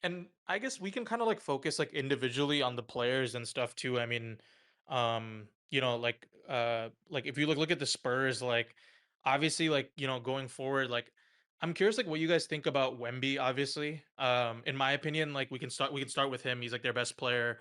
And I guess we can kind of like focus like individually on the players and stuff too. I mean, like if you look at the Spurs, like obviously like, going forward, like I'm curious like what you guys think about Wemby, obviously. In my opinion, like we can start with him. He's like their best player.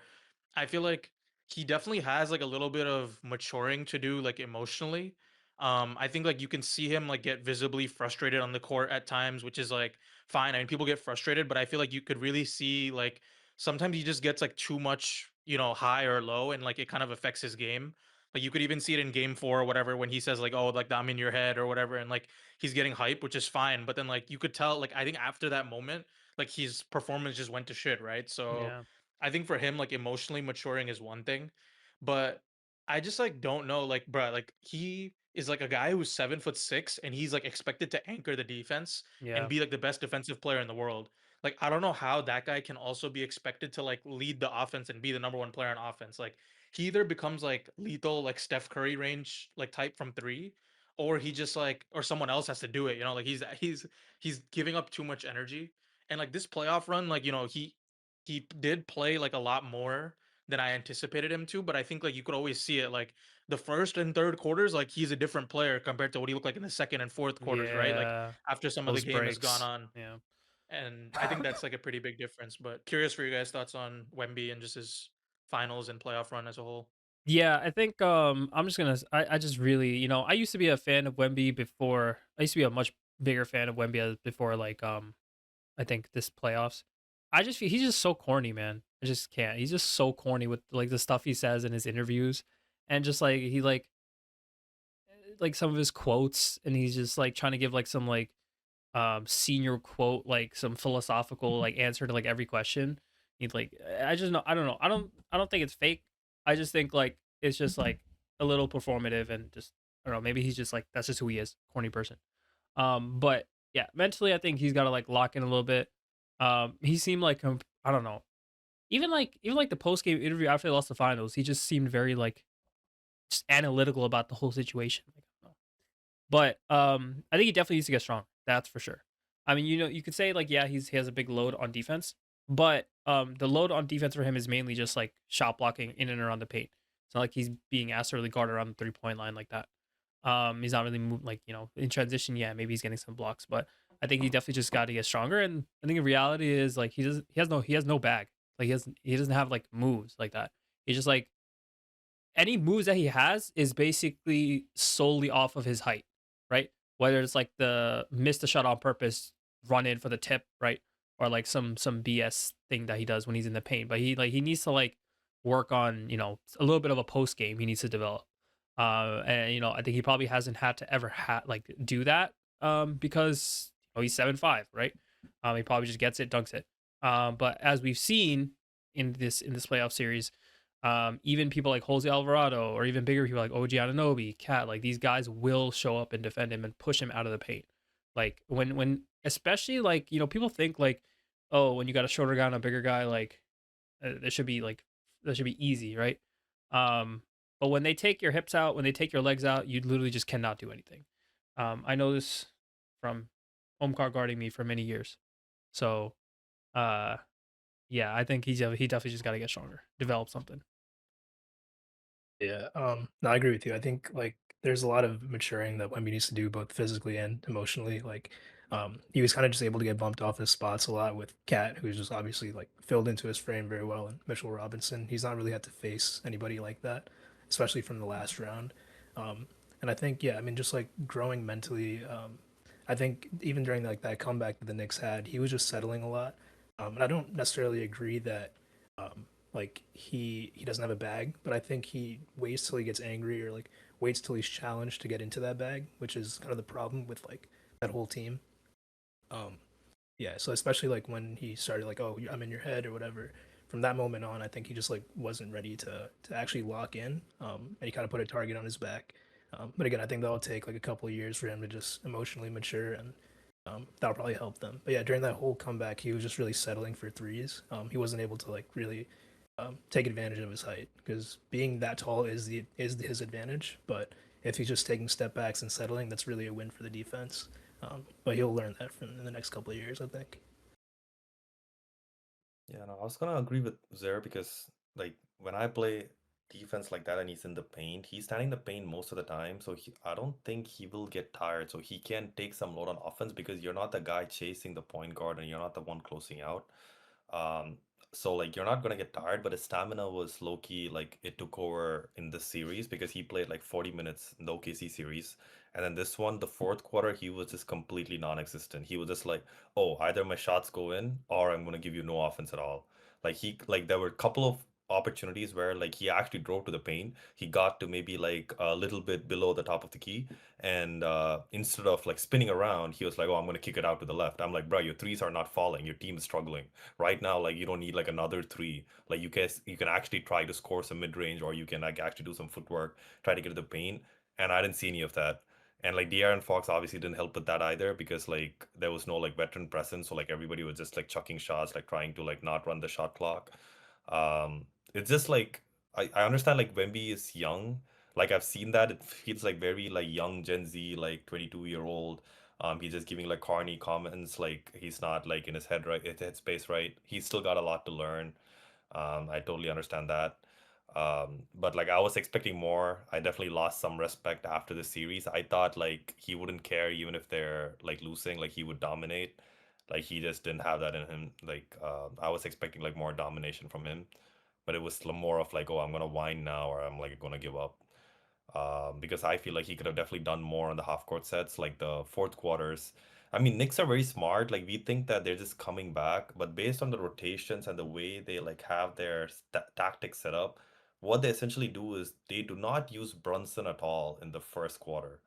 I feel like he definitely has like a little bit of maturing to do like emotionally. I think like you can see him like get visibly frustrated on the court at times, which is like fine. I mean, people get frustrated, but I feel like you could really see like sometimes he just gets like too much, high or low, and like it kind of affects his game. Like you could even see it in game four or whatever when he says like, "Oh, like I'm in your head" or whatever, and like he's getting hype, which is fine. But then like you could tell, like I think after that moment, like his performance just went to shit, right? So Yeah. I think for him, like emotionally maturing is one thing, but I just like don't know, like, bruh, like he is like a guy who's 7'6" and he's like expected to anchor the defense and Yeah. be like the best defensive player in the world. Like, I don't know how that guy can also be expected to like lead the offense and be the number one player on offense. Like, he either becomes like lethal, like Steph Curry range, like type from three, or he just like, or someone else has to do it. Like he's giving up too much energy. And like this playoff run, like he did play like a lot more than I anticipated him to, but I think like you could always see it like the first and third quarters, like he's a different player compared to what he looked like in the second and fourth quarters, right? Like Yeah. after some of the Those game has gone breaks. on. Yeah. And I think that's like a pretty big difference. But curious for you guys' thoughts on Wemby and just his finals and playoff run as a whole. Yeah, I think I'm just gonna I just really, I used to be a fan of Wemby before. I used to be a much bigger fan of Wemby before like I think this playoffs. I just feel he's just so corny, man. I just can't. He's just so corny with like the stuff he says in his interviews, and just like he like some of his quotes, and he's just like trying to give like some like senior quote, like some philosophical like answer to like every question. He's like, I just know, I don't know, I don't think it's fake. I just think like it's just like a little performative, and just I don't know. Maybe he's just like that's just who he is, corny person. But yeah, mentally, I think he's got to like lock in a little bit. He seemed like I don't know. Even like the post game interview after they lost the finals, he just seemed very like just analytical about the whole situation. Like, I don't know. But I think he definitely needs to get strong. That's for sure. I mean, you could say like yeah, he has a big load on defense, but the load on defense for him is mainly just like shot blocking in and around the paint. It's not like he's being asked to really guard around the 3 point line like that. He's not really like in transition. Yeah, maybe he's getting some blocks, but I think he definitely just got to get stronger. And I think the reality is like he has no bag. Like he doesn't have like moves like that. He's just like any moves that he has is basically solely off of his height, right? Whether it's like the miss the shot on purpose, run in for the tip, right? Or like some BS thing that he does when he's in the paint. But he needs to like work on, a little bit of a post game he needs to develop. And I think he probably hasn't had to ever like do that because he's 7'5", right? He probably just gets it, dunks it. But as we've seen in this playoff series, even people like Jose Alvarado or even bigger people like OG Ananobi, Cat, like these guys will show up and defend him and push him out of the paint. Like when especially like people think like, oh, when you got a shorter guy and a bigger guy, like that should be easy, right? Um, but when they take your hips out, when they take your legs out, you literally just cannot do anything. I know this from home car guarding me for many years. So uh, yeah, I think he definitely just got to get stronger, develop something. Yeah, no, I agree with you. I think like there's a lot of maturing that Wemby needs to do both physically and emotionally. Like, he was kind of just able to get bumped off his spots a lot with Cat, who's just obviously like filled into his frame very well, and Mitchell Robinson. He's not really had to face anybody like that, especially from the last round. Um, and I think yeah, I mean just like growing mentally. I think even during like that comeback that the Knicks had, he was just settling a lot. And I don't necessarily agree that. Like he doesn't have a bag, but I think he waits till he gets angry or like waits till he's challenged to get into that bag, which is kind of the problem with like that whole team. Um, yeah, so especially like when he started like, oh, I'm in your head or whatever. From that moment on, I think he just like wasn't ready to actually lock in, and he kind of put a target on his back. But again, I think that'll take like a couple of years for him to just emotionally mature, and that'll probably help them. But yeah, during that whole comeback, he was just really settling for threes. He wasn't able to like really take advantage of his height because being that tall is his advantage. But if he's just taking step backs and settling, that's really a win for the defense. But he'll learn that from in the next couple of years, I think. Yeah, no, I was gonna agree with Zer because like when I play defense like that and he's in the paint, he's standing in the paint most of the time. So I don't think he will get tired. So he can take some load on offense because you're not the guy chasing the point guard and you're not the one closing out. Um, so like you're not gonna get tired, but his stamina was low key like it took over in this series because he played like 40 minutes in the OKC series. And then this one, the fourth quarter, he was just completely non-existent. He was just like, oh, either my shots go in or I'm gonna give you no offense at all. Like there were a couple of opportunities where like he actually drove to the paint. He got to maybe like a little bit below the top of the key, and instead of like spinning around, he was like, "Oh, I'm gonna kick it out to the left." I'm like, "Bro, your threes are not falling. Your team is struggling right now. Like you don't need like another three. Like you can actually try to score some mid range, or you can like actually do some footwork, try to get to the paint." And I didn't see any of that. And like De'Aaron Fox obviously didn't help with that either because like there was no like veteran presence, so like everybody was just like chucking shots, like trying to like not run the shot clock. It's just like I understand like Wemby is young. Like I've seen that. It feels like very like young Gen Z, like 22-year-old. He's just giving like corny comments, like he's not like in his headspace right. He's still got a lot to learn. I totally understand that. But like I was expecting more. I definitely lost some respect after the series. I thought like he wouldn't care even if they're like losing, like he would dominate. Like he just didn't have that in him. Like I was expecting like more domination from him, but it was more of like, oh, I'm gonna whine now or I'm like gonna give up. Because I feel like he could have definitely done more on the half court sets, like the fourth quarters. I mean, Knicks are very smart. Like we think that they're just coming back, but based on the rotations and the way they like have their tactics set up, what they essentially do is they do not use Brunson at all in the first quarter,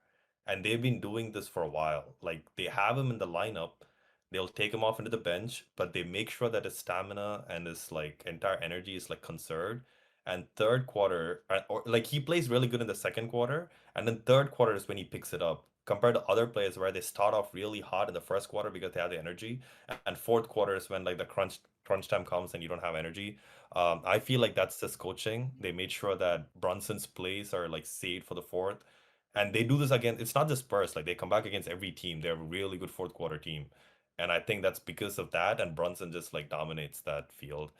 and they've been doing this for a while. Like they have him in the lineup, they'll take him off into the bench, but they make sure that his stamina and his like entire energy is like conserved. And third quarter, or like he plays really good in the second quarter, and then third quarter is when he picks it up. Compared to other players where they start off really hot in the first quarter because they have the energy, and fourth quarter is when like the crunch time comes and you don't have energy. I feel like that's just coaching. They made sure that Brunson's plays are like saved for the fourth, and they do this again. It's not just Spurs. Like they come back against every team. They're a really good fourth quarter team, and I think that's because of that. And Brunson just like dominates that field,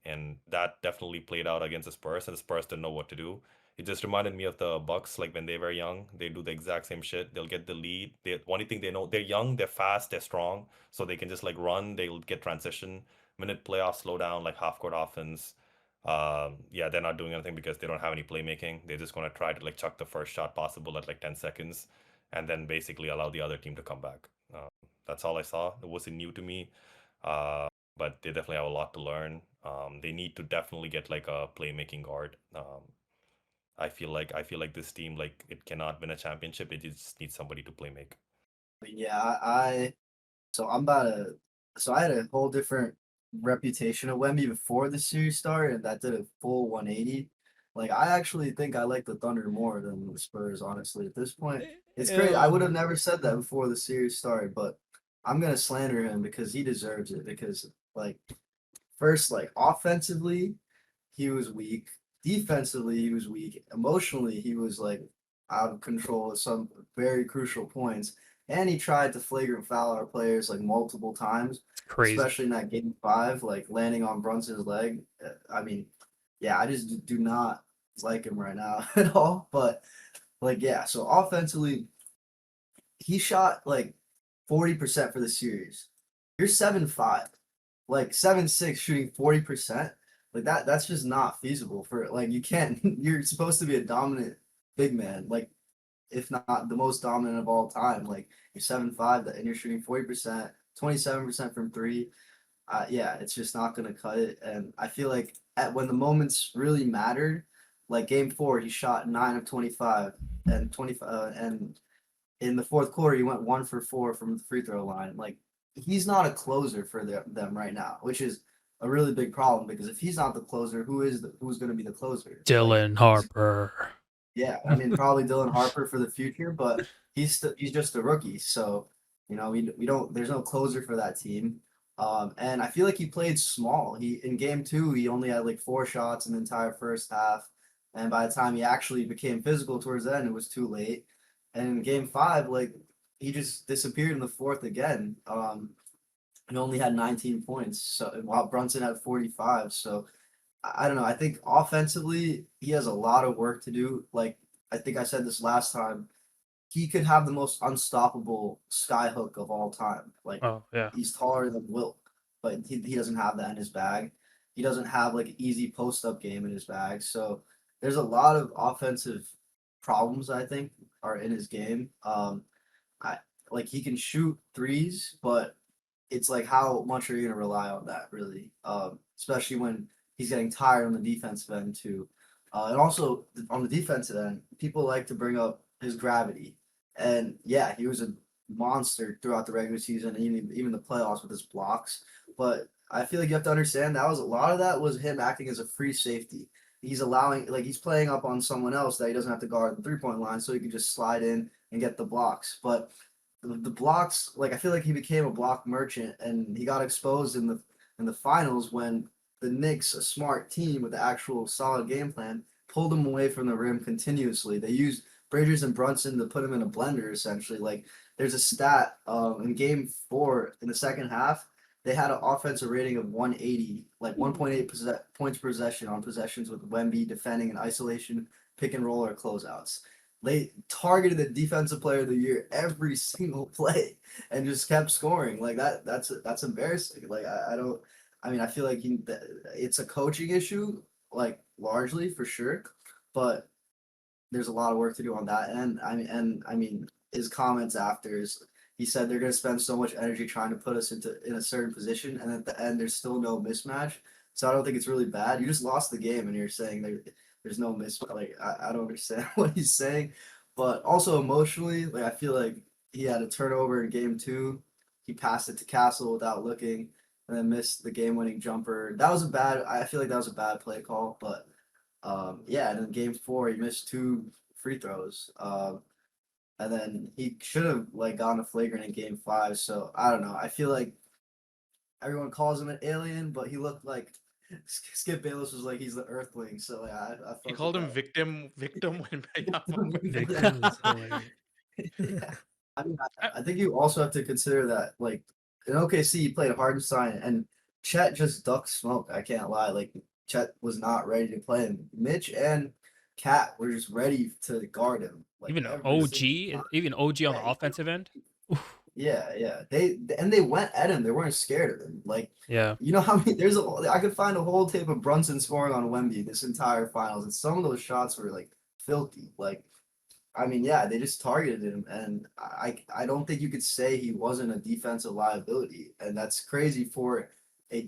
and that definitely played out against the Spurs, and the Spurs didn't know what to do. It just reminded me of the Bucks, like when they were young. They do the exact same shit. They'll get the lead. They only thing they know, they're young, they're fast, they're strong, so they can just like run. They'll get transition. Minute playoffs slow down, like half court offense. Yeah, they're not doing anything because they don't have any playmaking. They're just gonna try to like chuck the first shot possible at like 10 seconds, and then basically allow the other team to come back. That's all I saw. It wasn't new to me. Uh, but they definitely have a lot to learn. They need to definitely get like a playmaking guard. I feel like this team like it cannot win a championship. It just needs somebody to play make. Yeah, so I'm about to so I had a whole different reputation of Wemby before the series started, and that did a full 180. Like I actually think I like the Thunder more than the Spurs, honestly, at this point. It's great. I would have Ew. never said that before the series started, but I'm gonna slander him because he deserves it. Because like first, like offensively, he was weak. Defensively, he was weak. Emotionally, he was like out of control at some very crucial points. And he tried to flagrant foul our players like multiple times, It's crazy. especially in that game 5, like landing on Brunson's leg. I mean, yeah, I just do not like him right now at all. But like, yeah, so offensively, he shot like 40% for the series. You're 7'5", like 7'6", shooting 40%. Like that's just not feasible for like you can't you're supposed to be a dominant big man, like if not the most dominant of all time. Like you're 7'5", and you're shooting 40%, 27% from three. Yeah, it's just not gonna cut it. And I feel like at when the moments really mattered, like game 4, he shot 9 of 25 and 25 and in the fourth quarter, he went 1 for 4 from the free throw line. Like he's not a closer for them right now, which is a really big problem because if he's not the closer, who's going to be the closer? Like Dylan Harper. yeah, I mean probably Dylan Harper for the future, but he's just a rookie, so we don't there's no closer for that team. And I feel like he played small. He in game 2 he only had like 4 shots in the entire first half, and by the time he actually became physical towards the end, it was too late. And in game 5, like he just disappeared in the fourth again. He only had 19 points, so while Brunson had 45. So I don't know. I think offensively, he has a lot of work to do. Like I think I said this last time, he could have the most unstoppable skyhook of all time. Like Oh yeah. he's taller than Wilt, but he doesn't have that in his bag. He doesn't have like an easy post up game in his bag. So there's a lot of offensive problems I think are in his game. I like he can shoot threes, but it's like how much are you gonna rely on that really? Especially when he's getting tired on the defensive end too. And also on the defensive end, people like to bring up his gravity. And yeah, he was a monster throughout the regular season and even the playoffs with his blocks. But I feel like you have to understand that was a lot of that was him acting as a free safety. He's allowing like he's playing up on someone else that he doesn't have to guard the 3 point line, so he can just slide in and get the blocks. But the blocks, like I feel like he became a block merchant, and he got exposed in the finals when the Knicks, a smart team with the actual solid game plan, pulled him away from the rim continuously. They used Bridges and Brunson to put him in a blender essentially. Like there's a stat in Game 4 in the second half. They had an offensive rating of 180, like 1.8 points per possession on possessions with Wemby defending in isolation, pick and roll, or closeouts. They targeted the defensive player of the year every single play and just kept scoring like that. That's embarrassing. Like I don't. I mean, I feel like it's a coaching issue, like largely for sure, but there's a lot of work to do on that end. I mean, his comments after is he said they're going to spend so much energy trying to put us into in a certain position, and at the end there's still no mismatch. So I don't think it's really bad. You just lost the game, and you're saying there's no mismatch. Like I don't understand what he's saying, but also emotionally, like I feel like he had a turnover in game two. He passed it to Castle without looking, and then missed the game-winning jumper. That was a bad. I feel like that was a bad play call, but yeah, and in game four, he missed two free throws. And then he should have like gone to flagrant in game five. So I don't know. I feel like everyone calls him an alien, but he looked like Skip Bayless was like he's the Earthling. So like I He fuck with called him that. victim when Yeah. Victim is hilarious. Yeah. I mean, I I think you also have to consider that, like, in OKC, he played Hardenstein, and Chet just ducked smoke. I can't lie. Like, Chet was not ready to play him. Mitch and Cat were just ready to guard him, like, Even every single OG, time. even OG on the Yeah, offensive end. Oof. yeah. They went at him. They weren't scared of him. Like, Yeah. you know how many? I could find a whole tape of Brunson scoring on Wemby this entire finals, and some of those shots were like filthy. Like, I mean, yeah, they just targeted him, and I don't think you could say he wasn't a defensive liability, and that's crazy for a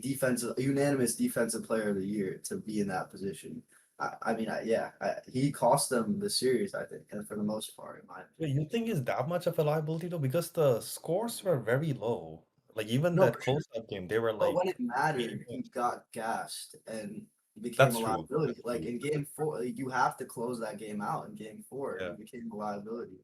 unanimous defensive player of the year to be in that position. I mean, he cost them the series, I think, and for the most part, in my Yeah, opinion. you think he's that much of a liability though? Because the scores were very low. Like even No, that for sure. close-up game, they were But when like it 80 mattered, he points. got gassed and became That's a true. liability. That's Like true. in game four, like, you have to close that game out in game four. Yeah. He became a liability.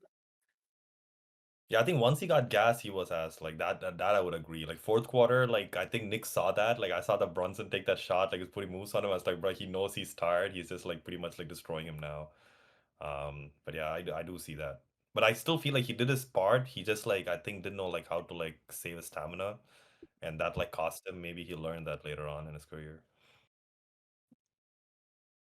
Yeah, I think once he got gas, he was ass. Like that I would agree. Like fourth quarter, like I think Nick saw that. Like I saw that Brunson take that shot, like he's putting moves on him. I was like, bro, he knows he's tired. He's just like pretty much like destroying him now. But yeah, I do see that. But I still feel like he did his part. He just like I think didn't know like how to like save his stamina, and that like cost him. Maybe he learned that later on in his career.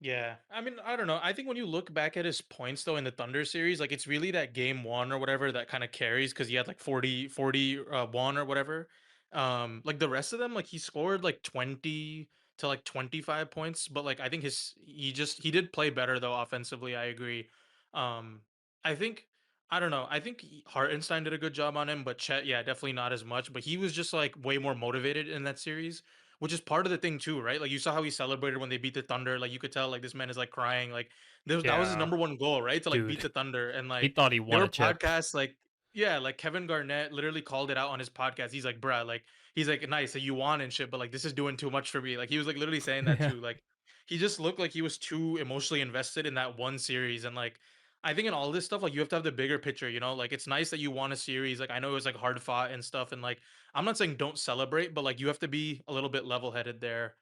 Yeah. I mean, I don't know. I think when you look back at his points though in the Thunder series, like it's really that game one or whatever that kind of carries because he had like 41 or whatever. Like the rest of them, like he scored like 20 to like 25 points, but like I think he did play better though offensively. I agree. Um, I think I don't know. I think Hartenstein did a good job on him, but Chet, yeah, definitely not as much. But he was just like way more motivated in that series, which is part of the thing too, right? Like you saw how he celebrated when they beat the Thunder. Like you could tell, like this man is like crying. Like that was his Yeah, number one goal, right? To like beat dude. the Thunder. And He like thought he there won were a chip. podcasts, like yeah, like Kevin Garnett literally called it out on his podcast. He's like, bruh, like he's like, nice, that you won and shit, but like this is doing too much for me. Like he was like literally saying that Yeah. too. Like he just looked like he was too emotionally invested in that one series. And like I think in all this stuff, like you have to have the bigger picture, you know? Like it's nice that you won a series. Like I know it was like hard fought and stuff, and like I'm not saying don't celebrate, but like you have to be a little bit level headed there.